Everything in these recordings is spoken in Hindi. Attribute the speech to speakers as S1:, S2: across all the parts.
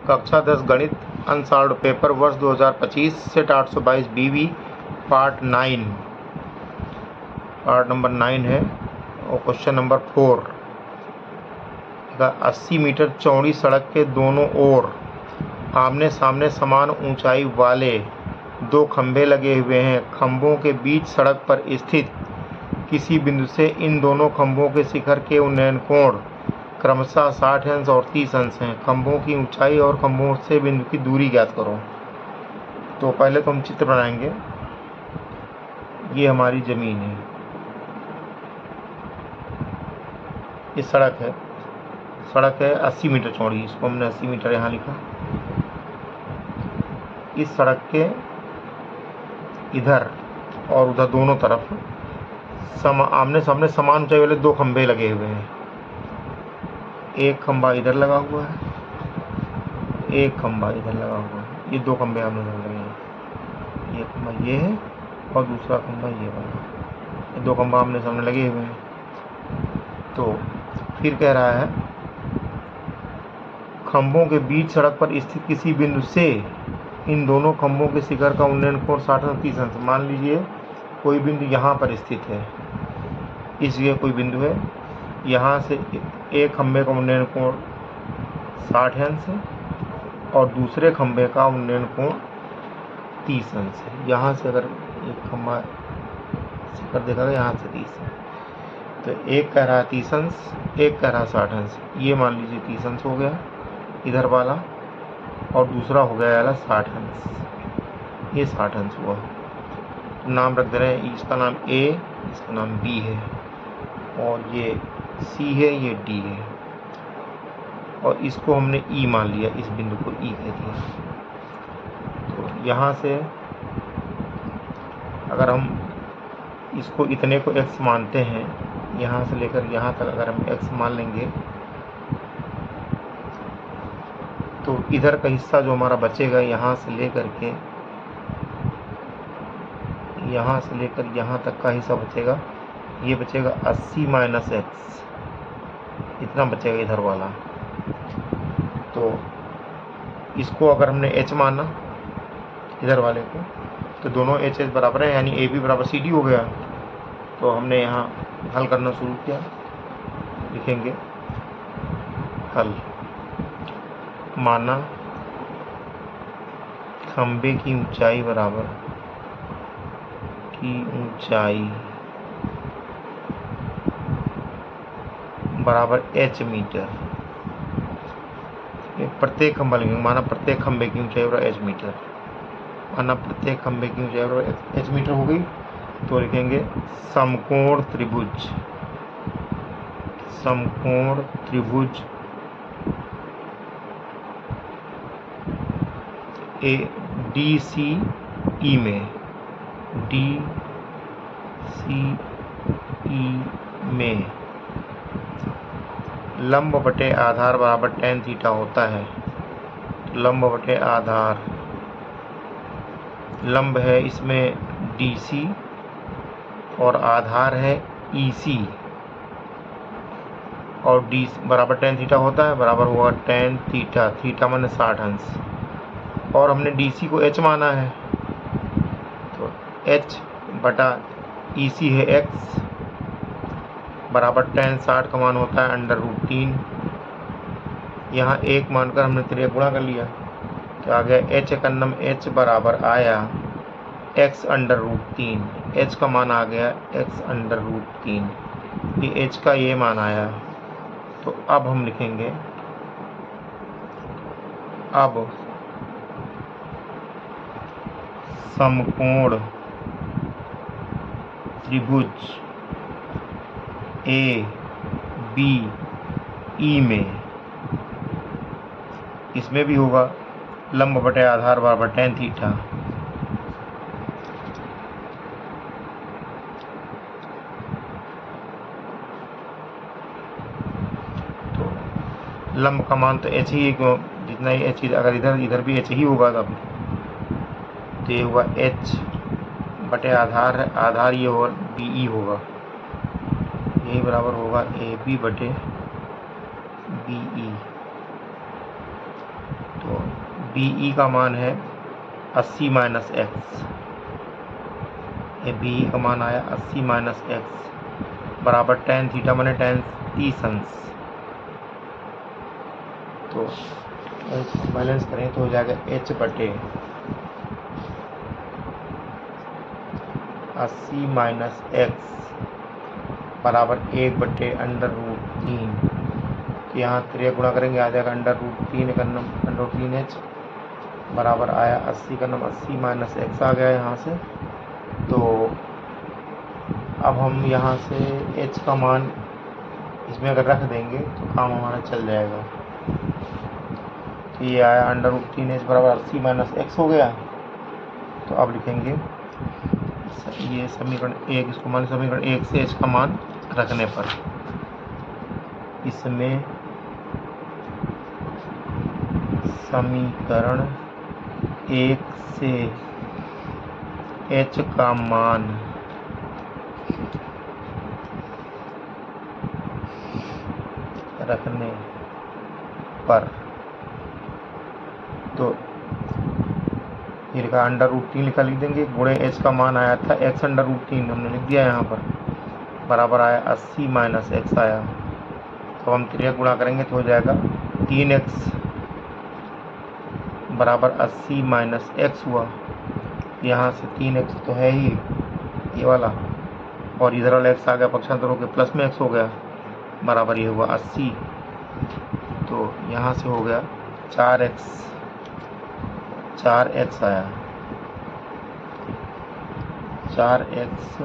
S1: कक्षा 10 गणित अनसॉल्व्ड पेपर वर्ष 2025 सेट 822 बीवी पार्ट नंबर 9 है और क्वेश्चन नंबर 4। 80 मीटर चौड़ी सड़क के दोनों ओर आमने सामने समान ऊंचाई वाले दो खंभे लगे हुए हैं। खंभों के बीच सड़क पर स्थित किसी बिंदु से इन दोनों खंभों के शिखर के उन्नयन कोण क्रमशः 60 अंश और 30 अंश हैं। खंभों की ऊंचाई और खंभों से बिंदु की दूरी ज्ञात करो। तो पहले तो हम चित्र बनाएंगे। ये हमारी जमीन है, ये सड़क है 80 मीटर चौड़ी। इसको हमने 80 मीटर यहाँ लिखा। इस सड़क के इधर और उधर दोनों तरफ आमने सामने समान ऊंचाई वाले दो खंभे लगे हुए हैं। एक खंभा इधर लगा हुआ है, एक खंभा इधर लगा हुआ है। ये दो खंभे आमने सामने लगे हैं। ये खंभा ये है और दूसरा खंभा ये वाला। ये दो खंभा आमने सामने लगे हुए हैं। तो फिर कह रहा है खंभों के बीच सड़क पर स्थित किसी बिंदु से इन दोनों खंभों के शिखर का उन्नयन कोण 60 और 30 अंश। मान लीजिए कोई बिंदु यहाँ पर स्थित है, इस जगह कोई बिंदु है, यहाँ से एक खंभे का उन्नयन कोण 60 अंश है और दूसरे खंभे का उन्नयन कोण 30 अंश है। यहाँ से अगर एक खंभा शिखर देखा गया, यहाँ से 30 है। तो एक कह रहा है 30 अंश, एक कह रहा है 60 अंश। ये मान लीजिए 30 अंश हो गया इधर वाला और दूसरा हो गया वाला 60 अंश। ये 60 अंश हुआ। नाम रख दे रहे हैं, इसका नाम ए, इसका नाम बी है और ये सी है, ये डी है और इसको हमने ई मान लिया। इस बिंदु को ई कह दिया। तो यहाँ से अगर हम इसको इतने को x मानते हैं, यहाँ से लेकर यहाँ तक अगर हम x मान लेंगे तो इधर का हिस्सा जो हमारा बचेगा यहाँ से लेकर यहाँ तक का हिस्सा बचेगा। ये बचेगा 80 माइनस x, इतना बचेगा इधर वाला। तो इसको अगर हमने h माना इधर वाले को तो दोनों h बराबर है, यानी AB बराबर CD हो गया। तो हमने यहाँ हल करना शुरू किया। लिखेंगे हल। माना खंभे की ऊंचाई बराबर h मीटर। प्रत्येक खंभा लिखेंगे। माना प्रत्येक खंभे की ऊंचाई बराबर h मीटर। माना प्रत्येक खंभे की ऊंचाई बराबर h मीटर हो गई। तो लिखेंगे समकोण त्रिभुज DCE में लंब बटे आधार बराबर tan थीटा होता है। लंब बटे आधार, लंब है इसमें DC और आधार है EC और D बराबर tan थीटा होता है, बराबर हुआ tan थीटा। थीटा माने 60 अंश और हमने DC को h माना है। तो h बटा EC है x बराबर tan 60 का मान होता है √3। यहाँ एक मानकर हमने 3 गुणा कर लिया तो आ गया h एकन्नम h बराबर आया x √3। h का मान आ गया x √3। ये h का ये मान आया। तो अब हम लिखेंगे, अब समकोण त्रिभुज ABE में इसमें भी होगा लंब बटे आधार बराबर tan थीटा। तो लंब का मान तो h ही, जितना ही h, अगर इधर भी h ही होगा तब तो ये हुआ h बटे आधार ये होगा BE होगा। यही बराबर होगा AB बटे BE। तो BE का मान है 80 माइनस एक्स। ये BE का मान आया 80 माइनस एक्स बराबर tan थीटा माने tan 30 अंश। तो बैलेंस करें तो हो जाएगा h बटे 80 माइनस एक्स बराबर 1 बटे √3। तो यहाँ 3 गुणा करेंगे आ जाएगा √3 का नंबर √3h बराबर आया 80 का नंबर 80 माइनस एक्स आ गया यहाँ से। तो अब हम यहाँ से h का मान इसमें अगर रख देंगे तो काम हमारा चल जाएगा। तो ये आया √3h बराबर 80 माइनस एक्स हो गया। तो अब लिखेंगे ये समीकरण 1, इसको मान समीकरण 1 से h का मान रखने पर इसमें समीकरण 1 से h का मान रखने पर तो ये लिखा √3 लिखा लिख देंगे गुणे h का मान आया था x √3 हमने लिख दिया यहाँ पर बराबर आया 80 माइनस एक्स आया। तो हम 3 गुणा करेंगे तो हो जाएगा 3x बराबर 80 माइनस एक्स हुआ। यहाँ से 3x तो है ही ये वाला और इधर वाला x आ गया पक्षांतर होकर प्लस में x हो गया बराबर ये हुआ 80। तो यहाँ से हो गया 4x आया 4x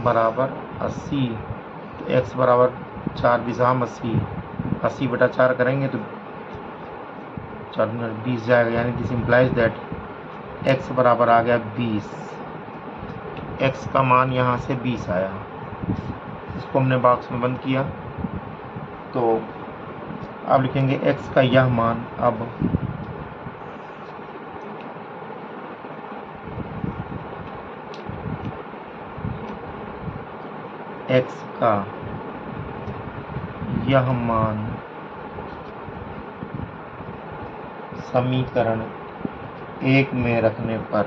S1: बराबर 80। तो x बराबर 4 बिसाम 80 बटा 4 करेंगे तो 4 20 जाएगा, यानी दिस इम्प्लाइज दैट x बराबर आ गया 20। x का मान यहाँ से 20 आया। इसको हमने बॉक्स में बंद किया। तो अब लिखेंगे x का यह मान अब x का यह मान समीकरण 1 में रखने पर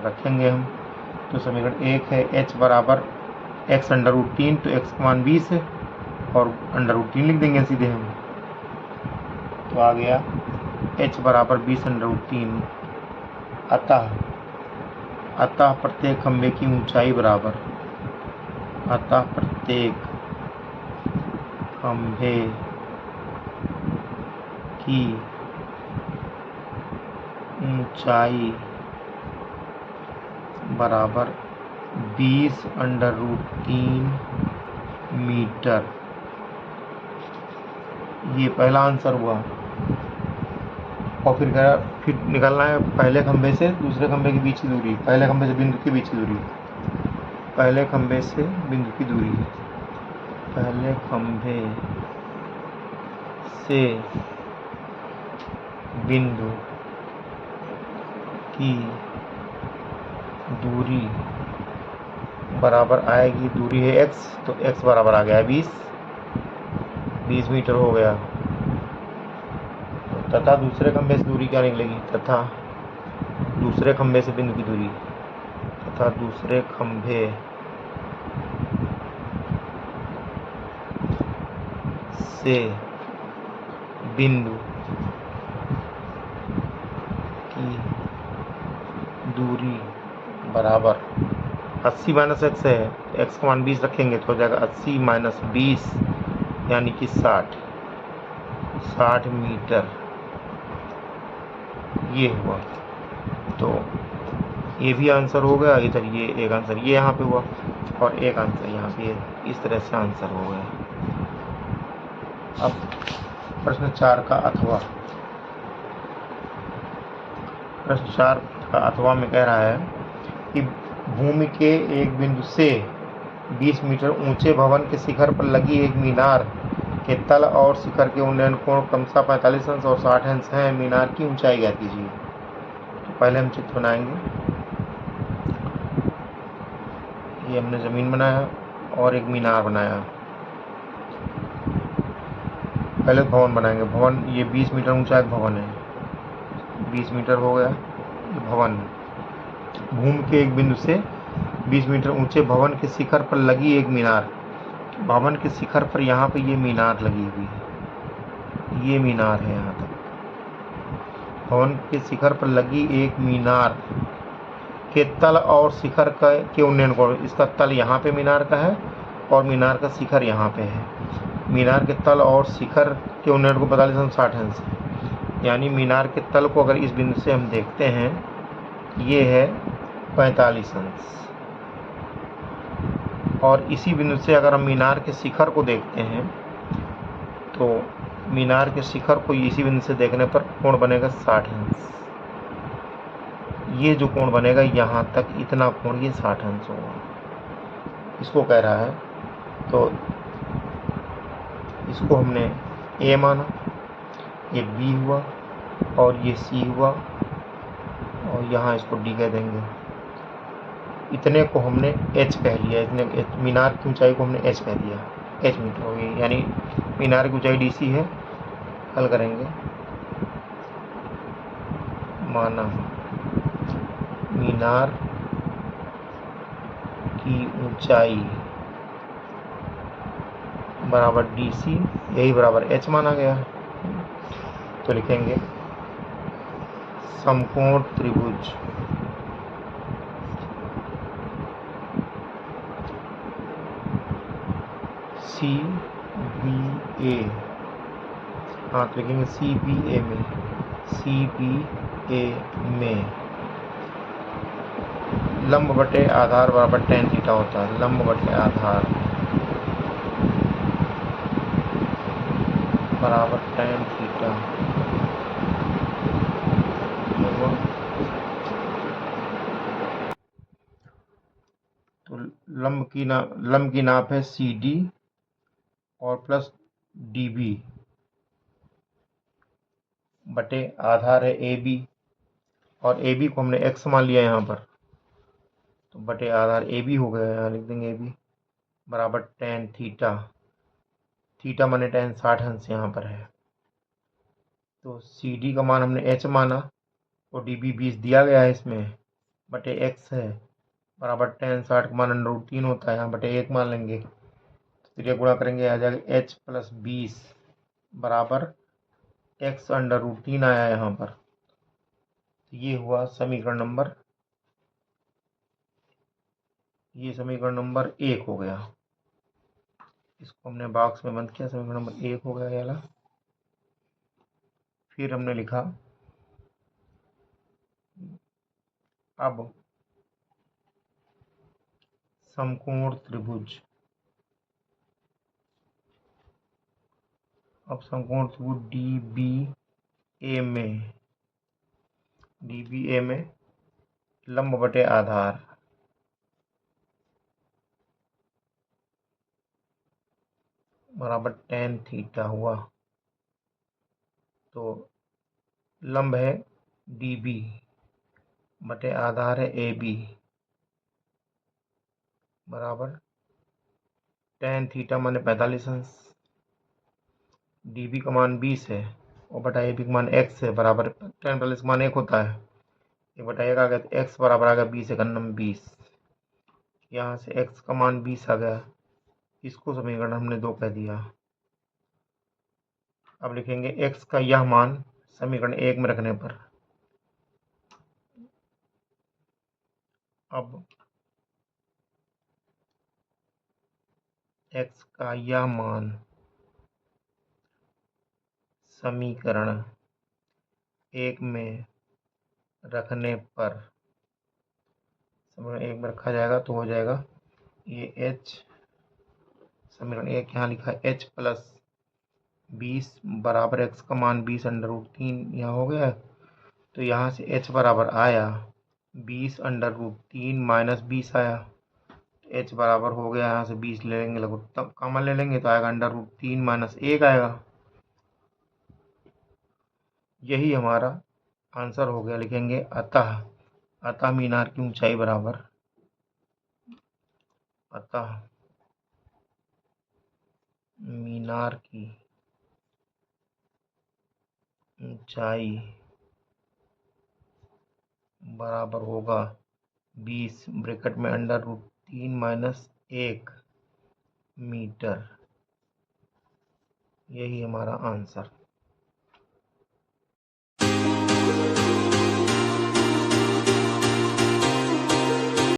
S1: रखेंगे हम। तो समीकरण 1 है h बराबर x √3, तो x का मान 20 है और √3 लिख देंगे सीधे हम। तो आ गया h बराबर 20 √3। अतः प्रत्येक खंभे की ऊंचाई बराबर प्रत्येक खंभे की ऊंचाई बराबर 20 √3 मीटर। ये पहला आंसर हुआ। और फिर निकालना है पहले खंभे से दूसरे खंभे के बीच की दूरी, पहले खंभे से बिंदु के बीच की दूरी, पहले खंभे से बिंदु की दूरी, पहले खंभे से बिंदु की दूरी बराबर आएगी, दूरी है x, तो x बराबर आ गया 20 मीटर हो गया। तथा दूसरे खंभे से दूरी क्या निकलेगी, तथा दूसरे खंभे से बिंदु की दूरी, तथा दूसरे खंभे से बिंदु की दूरी बराबर 80 माइनस एक्स है, एक्स का मान 20 रखेंगे तो हो जाएगा 80 माइनस 20 यानी कि 60 मीटर। ये हुआ। तो ये भी आंसर हो गया, इधर ये एक आंसर ये यहाँ पे हुआ और एक आंसर यहाँ पे, इस तरह से आंसर हो गया। अब प्रश्न 4 का अथवा। प्रश्न 4 का अथवा में कह रहा है कि भूमि के एक बिंदु से 20 मीटर ऊंचे भवन के शिखर पर लगी एक मीनार के तल और शिखर के उन्नयन कोण क्रमशः 45 अंश और 60 अंश हैं। मीनार की ऊंचाई ज्ञात कीजिए। तो पहले हम चित्र बनाएंगे। ये हमने ज़मीन बनाया और एक मीनार बनाया। पहले भवन बनाएंगे। भवन ये 20 मीटर ऊंचा एक भवन है, 20 मीटर हो गया ये भवन। भूमि के एक बिंदु से 20 मीटर ऊंचे भवन के शिखर पर लगी एक मीनार। भवन के शिखर पर यहाँ पे ये मीनार लगी हुई है, ये मीनार है यहाँ तक। भवन के शिखर पर लगी एक मीनार के तल और शिखर के उन्नयन कोण, इसका तल यहाँ पे मीनार का है और मीनार का शिखर यहाँ पे है। मीनार के तल और शिखर के उन्नयन को 45 अंश, यानी मीनार के तल को अगर इस बिंदु से हम देखते हैं, ये है 45 अंश। और इसी बिंदु से अगर हम मीनार के शिखर को देखते हैं, तो मीनार के शिखर को इसी बिंदु से देखने पर कोण बनेगा 60 अंश। ये जो कोण बनेगा यहाँ तक, इतना कोण, ये 60 अंश होगा, इसको कह रहा है। तो इसको हमने ए माना, ये बी हुआ और ये सी हुआ, और यहाँ इसको डी कह देंगे। इतने को हमने एच कह लिया, इतने मीनार की ऊंचाई को हमने एच कह दिया, एच मीटर हो गई, यानी मीनार की ऊंचाई डी सी है। हल करेंगे, माना मीनार की ऊंचाई बराबर डी सी, यही बराबर एच माना गया है। तो लिखेंगे समकोण त्रिभुज सी बी ए, हाँ तो लिखेंगे सी बी ए में, सी बी ए में लंब बटे आधार बराबर tan थीटा होता है। लंब बटे आधार बराबर tan थीटा। तो लंब की नाप है सी डी और प्लस डी बी बटे आधार है ए बी, और ए बी को हमने एक्स मान लिया यहाँ पर, तो बटे आधार ए बी हो गया। यहाँ लिख देंगे ए बी बराबर tan थीटा, थीटा माने tan 60 अंश यहाँ पर है। तो सी डी का मान हमने एच माना, तो डी बी 20 दिया गया है इसमें, बटे एक्स है बराबर tan 60 का मान √3 होता है, यहाँ बटे 1 मान लेंगे। तो ये गुणा करेंगे, आ जाएगा एच प्लस 20 बराबर एक्स √3 आया यहाँ पर। तो ये हुआ समीकरण नंबर, ये समीकरण नंबर 1 हो गया। इसको हमने बॉक्स में बंद किया, समीकरण नंबर 1 हो गया ये वाला। फिर हमने लिखा अब समकोण त्रिभुज, अब समकोण त्रिभुज डी बी ए में, डी बी ए में लंब बटे आधार बराबर tan थीटा हुआ। तो लंब है डी बी बटे आधार है ए बी बराबर tan थीटा माने 45 अंश, डी बी का मान 20 है और बटा ए बी का मान x है, बराबर tan 45 का मान 1 होता है, 1 बटा 1 आ गया, तो x बराबर आ गया 20 1 20। यहाँ से x का मान 20 आ गया, इसको समीकरण हमने 2 कह दिया। अब लिखेंगे x का यह मान समीकरण 1 में रखने पर, अब x का यह मान समीकरण 1 में रखने पर, समीकरण 1 में रखा जाएगा तो हो जाएगा ये h, समीकरण 1 यहाँ लिखा है h प्लस 20 बराबर x का मान 20 √3 यहाँ हो गया। तो यहाँ से h बराबर आया 20 √3 माइनस 20 आया, तो h बराबर हो गया, यहाँ से 20 ले लेंगे, लगभग तब कॉमन ले लेंगे तो आएगा √3 माइनस 1 आएगा। यही हमारा आंसर हो गया। लिखेंगे अतः मीनार की ऊंचाई बराबर, अतः मीनार की ऊंचाई बराबर होगा 20 ब्रैकेट में √3 - 1 मीटर। यही हमारा आंसर।